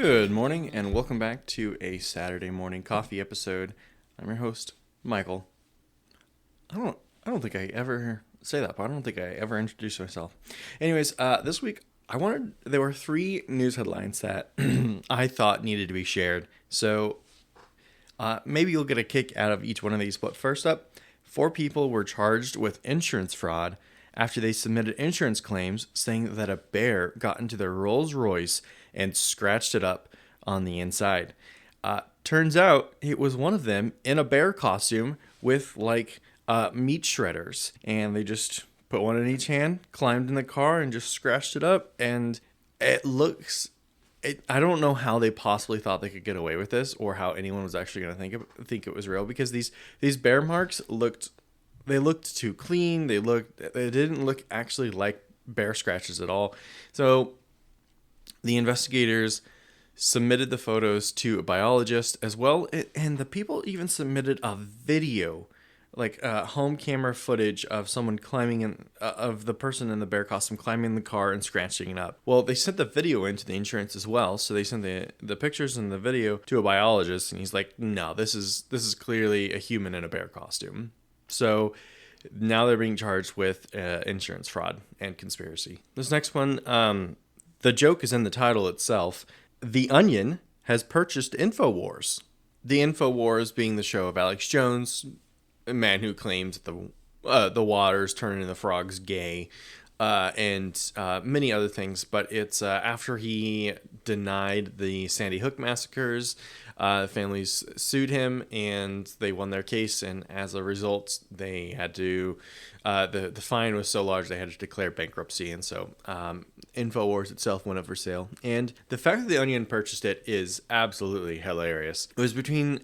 Good morning, and welcome back to a Saturday morning coffee episode. I'm your host, Michael. I don't think I ever say that, but I don't think I ever introduced myself. Anyways, this week there were three news headlines that I thought needed to be shared. So maybe you'll get a kick out of each one of these. But first up, 4 people were charged with insurance fraud after they submitted insurance claims saying that a bear got into their Rolls Royce and scratched it up on the inside. Turns out it was one of them in a bear costume with meat shredders, and they just put one in each hand, climbed in the car, and just scratched it up. And I don't know how they possibly thought they could get away with this, or how anyone was actually going to think it was real, because these bear marks looked too clean. They didn't look actually like bear scratches at all. So the investigators submitted the photos to a biologist as well, and the people even submitted a video, home camera footage of someone climbing in, of the person in the bear costume climbing in the car and scratching it up. Well, they sent the video into the insurance as well, so they sent the pictures and the video to a biologist, and he's like, no, this is clearly a human in a bear costume. So now they're being charged with insurance fraud and conspiracy. This next one, the joke is in the title itself. The Onion has purchased InfoWars. The InfoWars being the show of Alex Jones, a man who claims that the water's turning the frogs gay, and many other things. But it's after he denied the Sandy Hook massacres, families sued him and they won their case. And as a result, they had to, the fine was so large they had to declare bankruptcy. And so InfoWars itself went up for sale. And the fact that the Onion purchased it is absolutely hilarious. It was between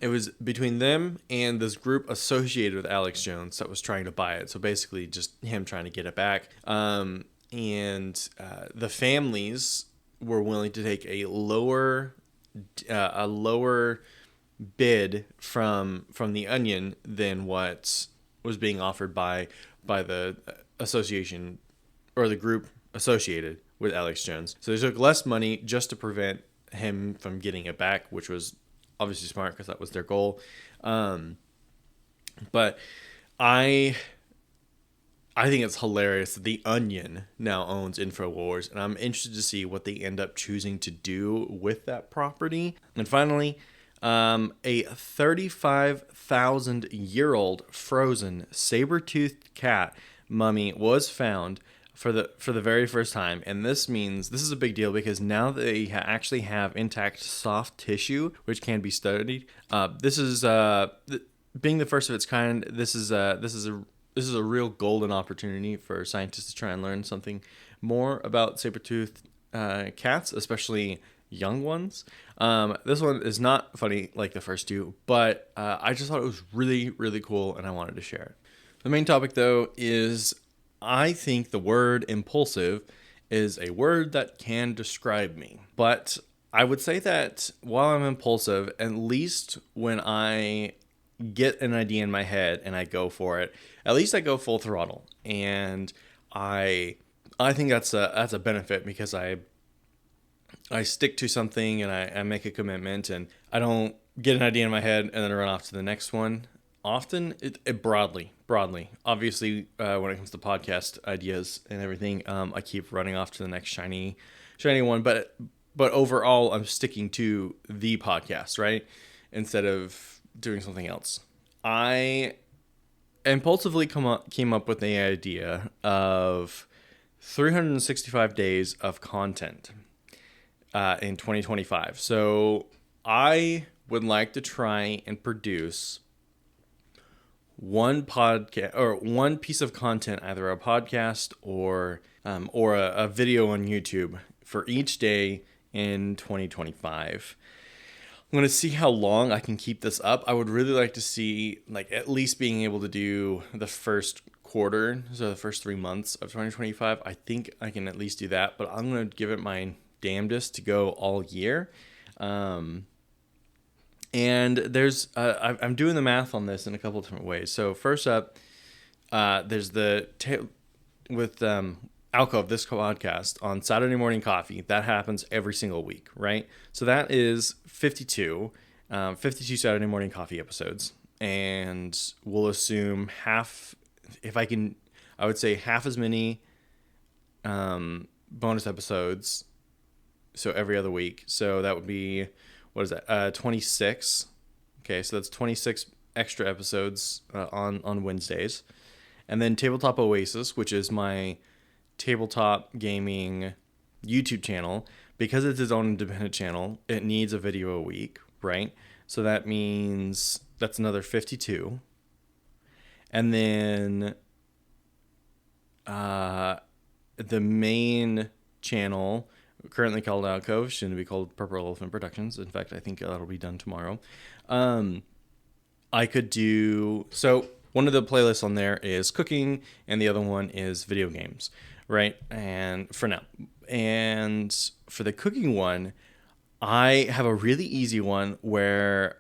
them and this group associated with Alex Jones that was trying to buy it. So basically just him trying to get it back. And the families were willing to take a lower bid from the Onion than what was being offered by the association or the group associated with Alex Jones. So they took less money just to prevent him from getting it back, which was obviously smart because that was their goal. But I think it's hilarious that the Onion now owns InfoWars, and I'm interested to see what they end up choosing to do with that property. And finally, a 35,000-year-old frozen saber-toothed cat mummy was found for the very first time. And this is a big deal because now they actually have intact soft tissue, which can be studied. This is being the first of its kind. This is a real golden opportunity for scientists to try and learn something more about saber-toothed cats, especially young ones. This one is not funny like the first two, but I just thought it was really, really cool, and I wanted to share it. The main topic, though, is I think the word impulsive is a word that can describe me. But I would say that while I'm impulsive, at least when I get an idea in my head and I go for it, at least I go full throttle. And I think that's a benefit because I stick to something and I make a commitment, and I don't get an idea in my head and then run off to the next one. Often, it broadly. Obviously, when it comes to podcast ideas and everything, I keep running off to the next shiny one. But overall, I'm sticking to the podcast, right? Instead of doing something else. I impulsively came up with the idea of 365 days of content in 2025. So I would like to try and produce one podcast or one piece of content, either a podcast or a video on YouTube for each day in 2025. I'm going to see how long I can keep this up. I would really like to see at least being able to do the first quarter, so the first 3 months of 2025. I think I can at least do that, but I'm going to give it my damnedest to go all year. And there's I'm doing the math on this in a couple different ways. So first up, there's with Alcove, this podcast on Saturday Morning Coffee, that happens every single week, right? So that is 52, 52 Saturday Morning Coffee episodes. And we'll assume half, if I can, I would say half as many bonus episodes. So every other week. So that would be, what is that? 26. Okay, so that's 26 extra episodes on Wednesdays. And then Tabletop Oasis, which is my tabletop gaming YouTube channel. Because it's its own independent channel, it needs a video a week, right? So that means that's another 52. And then the main channel, currently called Alcove, soon to be called Purple Elephant Productions. In fact, I think that'll be done tomorrow. I could do, so one of the playlists on there is cooking and the other one is video games, right? And for now, and for the cooking one, I have a really easy one where,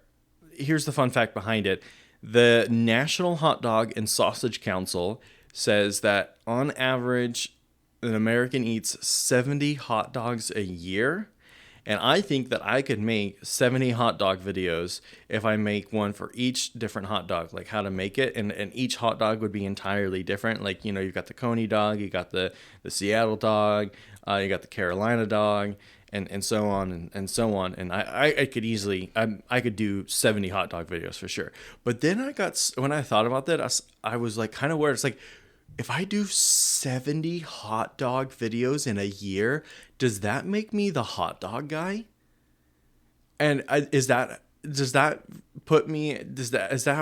here's the fun fact behind it. The National Hot Dog and Sausage Council says that on average, an American eats 70 hot dogs a year. And I think that I could make 70 hot dog videos if I make one for each different hot dog, like how to make it. And each hot dog would be entirely different. Like, you know, you've got the Coney dog, you got the Seattle dog, you got the Carolina dog, and so on and so on. And I could easily, I could do 70 hot dog videos for sure. But then when I thought about that, I was like kind of weird. It's like, if I do 70 hot dog videos in a year, does that make me the hot dog guy? And is that how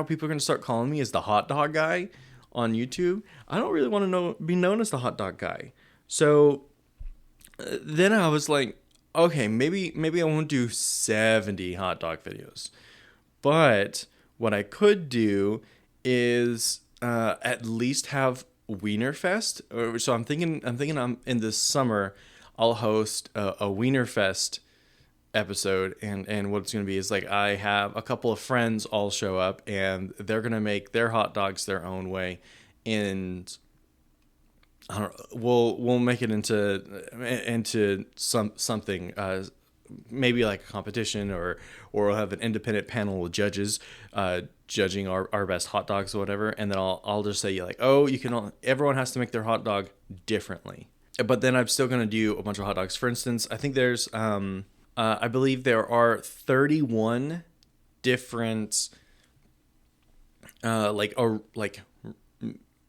people are going to start calling me, as the hot dog guy on YouTube? I don't really want to be known as the hot dog guy. So then I was like, okay, maybe I won't do 70 hot dog videos. But what I could do is at least have Wienerfest. So I'm thinking I'm in this summer I'll host a Wienerfest episode, and what it's going to be is like, I have a couple of friends all show up and they're going to make their hot dogs their own way, and I don't know, we'll make it into something, maybe like a competition, or we'll have an independent panel of judges judging our best hot dogs or whatever, and then I'll just say, like, oh, everyone has to make their hot dog differently. But then I'm still gonna do a bunch of hot dogs. For instance, I think there's I believe there are 31 different like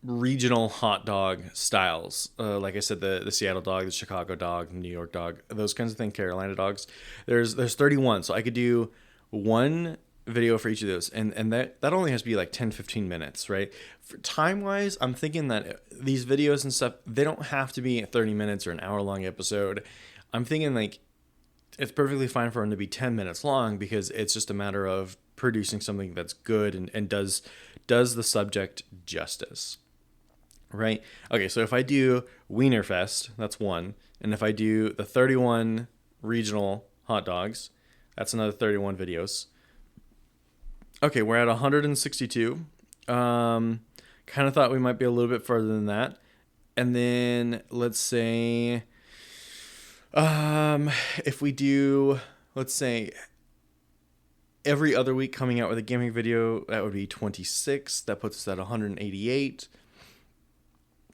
regional hot dog styles. Like I said, the Seattle dog, the Chicago dog, New York dog, those kinds of things, Carolina dogs. There's 31, so I could do one video for each of those, and that only has to be like 10-15 minutes, right? For time wise, I'm thinking that these videos and stuff, they don't have to be 30 minutes or an hour long episode. I'm thinking like it's perfectly fine for them to be 10 minutes long, because it's just a matter of producing something that's good and does the subject justice. Right? Okay, so if I do Wienerfest, that's one. And if I do the 31 regional hot dogs, that's another 31 videos. Okay, we're at 162. Kind of thought we might be a little bit further than that. And then let's say, if we do, let's say, every other week coming out with a gaming video, that would be 26. That puts us at 188.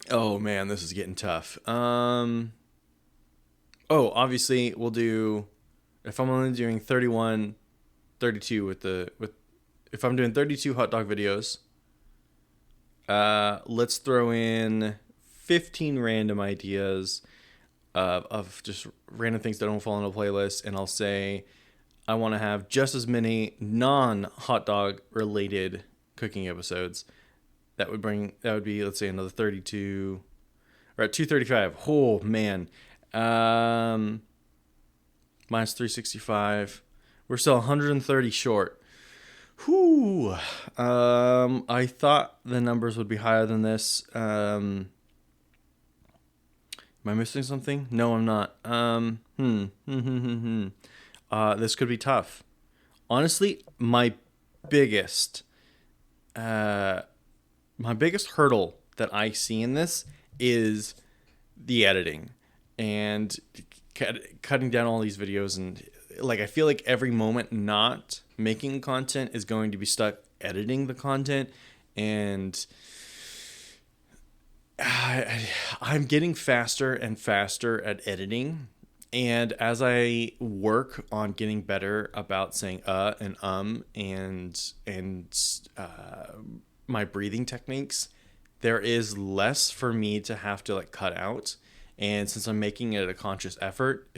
Oh man, this is getting tough. Obviously we'll do, if I'm only doing 31, 32 if I'm doing 32 hot dog videos, let's throw in 15 random ideas of just random things that don't fall into a playlist, and I'll say I want to have just as many non-hot dog related cooking episodes. That would be, let's say, another 32. We're at 235. Oh, man. Minus 365. We're still 130 short. Whew. I thought the numbers would be higher than this. Am I missing something? No, I'm not. This could be tough. Honestly, my biggest hurdle that I see in this is the editing and cutting down all these videos. And like, I feel like every moment not making content is going to be stuck editing the content. And I'm getting faster and faster at editing. And as I work on getting better about saying and my breathing techniques, there is less for me to have to like cut out. And since I'm making it a conscious effort,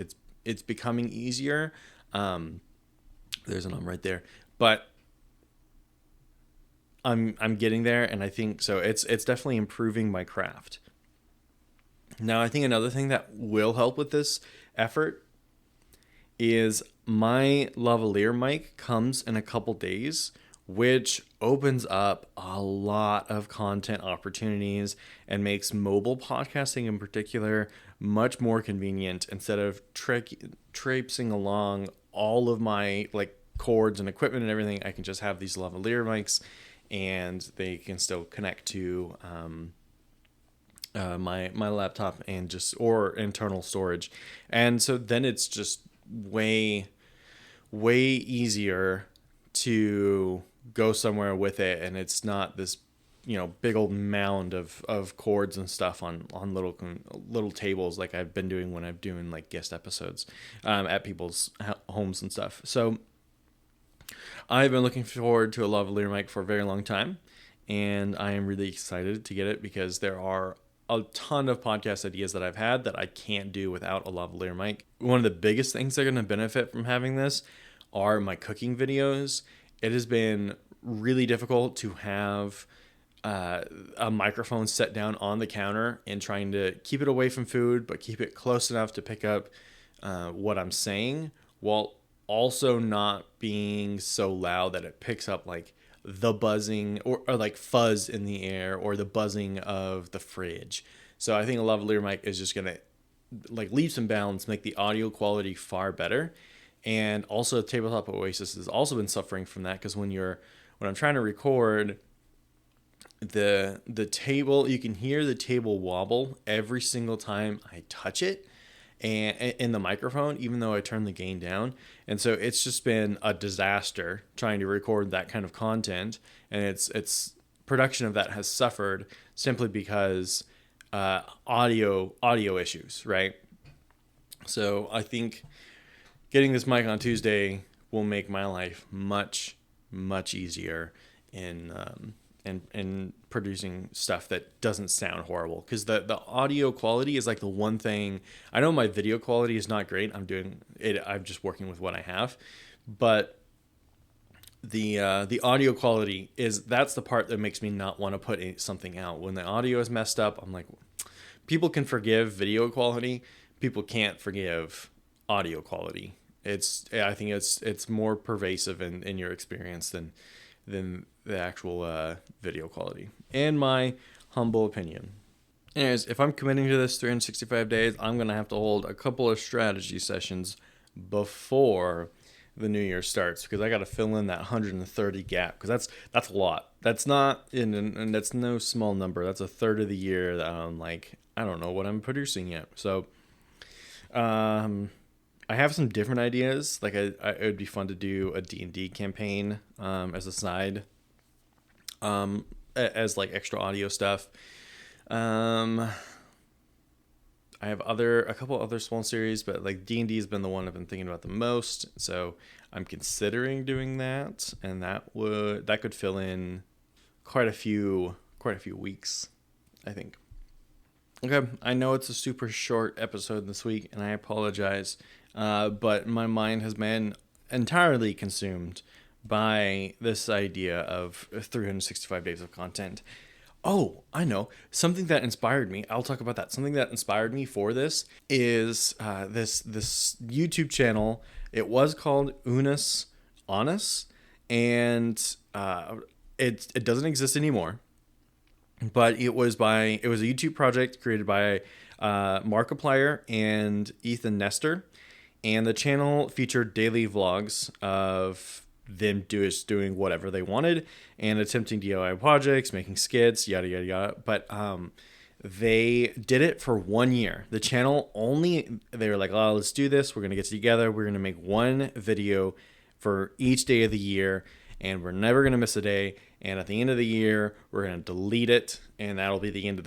it's becoming easier. There's an right there, but I'm getting there, and I think so. It's definitely improving my craft. Now, I think another thing that will help with this effort is my lavalier mic comes in a couple days, which opens up a lot of content opportunities and makes mobile podcasting in particular much more convenient. Instead of traipsing along all of my like cords and equipment and everything, I can just have these lavalier mics, and they can still connect to my laptop and just or internal storage. And so then it's just way easier to go somewhere with it, and it's not this big old mound of cords and stuff on little tables like I've been doing when I'm doing like guest episodes at people's homes and stuff. So I've been looking forward to a lavalier mic for a very long time, and I am really excited to get it because there are a ton of podcast ideas that I've had that I can't do without a lavalier mic. One of the biggest things that are going to benefit from having this are my cooking videos. It has been really difficult to have a microphone set down on the counter and trying to keep it away from food, but keep it close enough to pick up what I'm saying, while also not being so loud that it picks up like the buzzing or like fuzz in the air or the buzzing of the fridge. So I think a lavalier mic is just gonna like leaps and bounds make the audio quality far better. And also Tabletop Oasis has also been suffering from that, because when I'm trying to record the table, you can hear the table wobble every single time I touch it and in the microphone, even though I turn the gain down. And so it's just been a disaster trying to record that kind of content, and it's production of that has suffered simply because audio issues, right? So I think getting this mic on Tuesday will make my life much easier in producing stuff that doesn't sound horrible, because the audio quality is like the one thing. I know my video quality is not great. I'm just working with what I have, but the audio quality that's the part that makes me not want to put something out. When the audio is messed up, I'm like, people can forgive video quality, people can't forgive audio quality. I think it's more pervasive in your experience than the actual video quality, in my humble opinion. Anyways, if I'm committing to this 365 days, I'm going to have to hold a couple of strategy sessions before the new year starts, because I got to fill in that 130 gap, because that's a lot. That's not and that's no small number. That's a third of the year that I'm like, I don't know what I'm producing yet. So I have some different ideas. Like it would be fun to do a D&D campaign as a side, as like extra audio stuff. I have a couple other small series, but like D&D has been the one I've been thinking about the most. So I'm considering doing that, and that could fill in quite a few weeks, I think. Okay, I know it's a super short episode this week, and I apologize, but my mind has been entirely consumed by this idea of 365 days of content. Oh, I know. Something that inspired me, I'll talk about that. Something that inspired me for this is this YouTube channel. It was called Unus Annus, and it doesn't exist anymore. But it was a YouTube project created by Markiplier and Ethan Nestor, and the channel featured daily vlogs of them doing whatever they wanted and attempting DIY projects, making skits, yada yada yada. But They did it for 1 year. The channel only, they were like, oh, let's do this. We're going to get together. We're going to make one video for each day of the year, and we're never going to miss a day. And at the end of the year, we're going to delete it, and that'll be the end of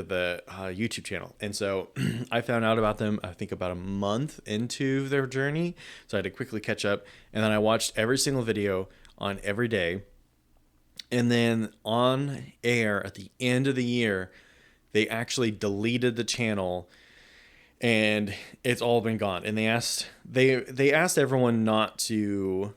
the YouTube channel. And so I found out about them, I think about a month into their journey. So I had to quickly catch up. And then I watched every single video on every day. And then on air at the end of the year, they actually deleted the channel, and it's all been gone. And they asked everyone not to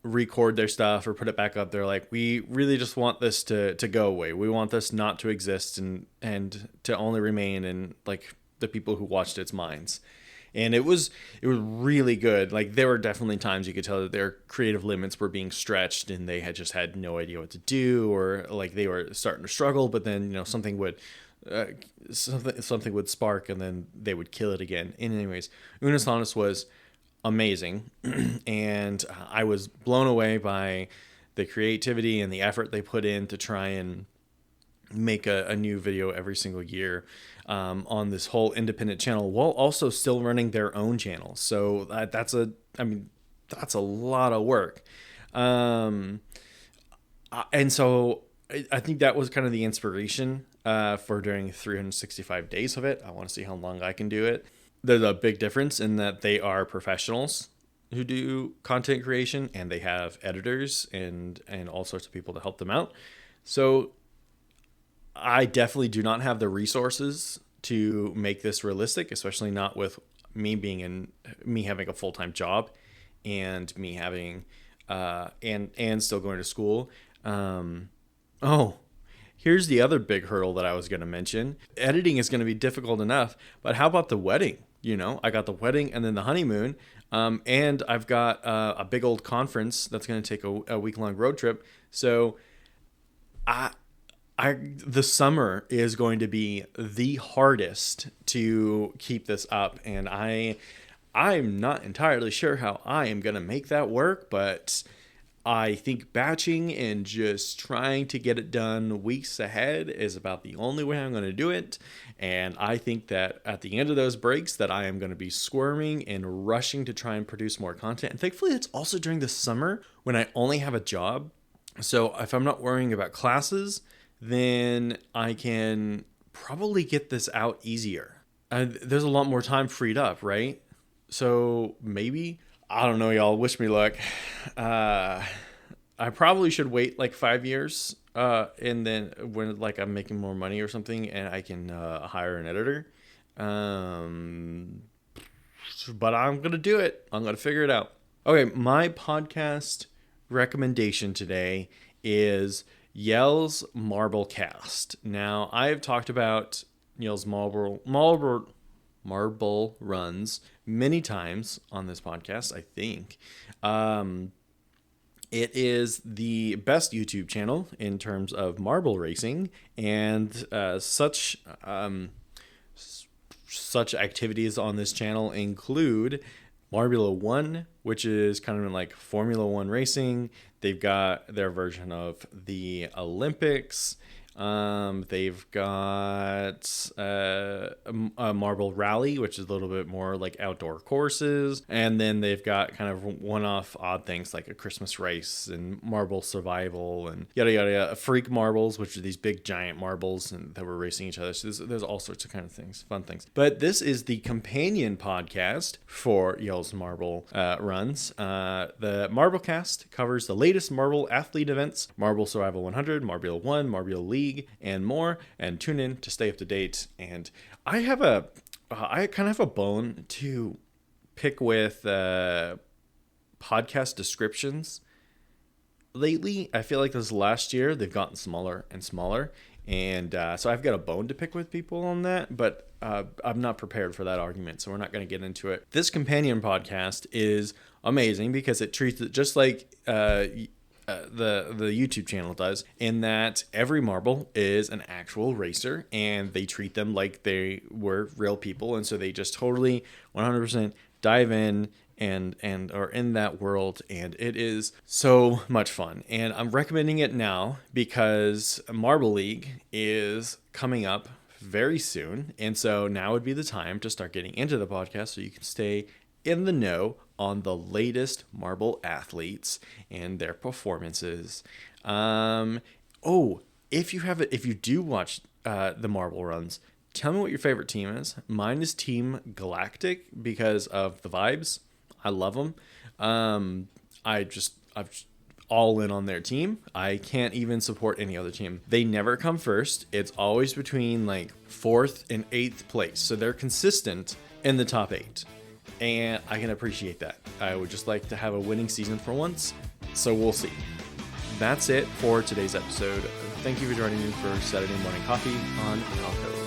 record their stuff or put it back up. They're like, we really just want this to go away. We want this not to exist and to only remain in like the people who watched its minds. And it was really good. Like, there were definitely times you could tell that their creative limits were being stretched, and they had just had no idea what to do, or like they were starting to struggle. But then something would spark, and then they would kill it again. And anyways, Unis Honest was amazing, and I was blown away by the creativity and the effort they put in to try and make a new video every single year on this whole independent channel, while also still running their own channel. So that's a lot of work. And so I think that was kind of the inspiration for doing 365 days of it. I want to see how long I can do it. There's a big difference in that they are professionals who do content creation, and they have editors and all sorts of people to help them out. So I definitely do not have the resources to make this realistic, especially not with me having a full-time job and me having and still going to school. Here's the other big hurdle that I was going to mention. Editing is going to be difficult enough, but how about the wedding? I got the wedding and then the honeymoon, and I've got a big old conference that's going to take a week-long road trip. So the summer is going to be the hardest to keep this up, and I'm not entirely sure how I am going to make that work, but I think batching and just trying to get it done weeks ahead is about the only way I'm going to do it. And I think that at the end of those breaks that I am going to be squirming and rushing to try and produce more content. And thankfully, it's also during the summer when I only have a job. So if I'm not worrying about classes, then I can probably get this out easier. There's a lot more time freed up, right? So maybe, I don't know, y'all, wish me luck. I probably should wait like 5 years, and then when like I'm making more money or something, and I can hire an editor. But I'm gonna do it. I'm gonna figure it out. Okay, my podcast recommendation today is Yell's Marble Cast. Now, I've talked about Yell's Marble runs many times on this podcast, I think. It is the best YouTube channel in terms of marble racing, and such activities on this channel include Marbula 1, which is kind of like Formula 1 racing. They've got their version of the Olympics. They've got a marble rally, which is a little bit more like outdoor courses. And then they've got kind of one-off odd things like a Christmas race and marble survival and yada, yada, yada. Freak marbles, which are these big giant marbles and that were racing each other. So there's all sorts of kind of things, fun things. But this is the companion podcast for Yell's Marble runs. The Marblecast covers the latest marble athlete events, Marble Survival 100, Marbula 1, Marbula League, and more, and tune in to stay up to date. And I kind of have a bone to pick with podcast descriptions lately. I feel like this last year they've gotten smaller and smaller, and so I've got a bone to pick with people on that, but I'm not prepared for that argument, so we're not going to get into it. This companion podcast is amazing because it treats it just like the YouTube channel does, in that every marble is an actual racer, and they treat them like they were real people, and so they just totally 100% dive in and are in that world, and it is so much fun. And I'm recommending it now because Marble League is coming up very soon, and so now would be the time to start getting into the podcast so you can stay in the know on the latest marble athletes and their performances. If you do watch the marble runs, tell me what your favorite team is. Mine is Team Galactic because of the vibes. I love them. I'm just all in on their team. I can't even support any other team. They never come first. It's always between like 4th and 8th place. So they're consistent in the top 8. And I can appreciate that. I would just like to have a winning season for once. So we'll see. That's it for today's episode. Thank you for joining me for Saturday Morning Coffee on Alco.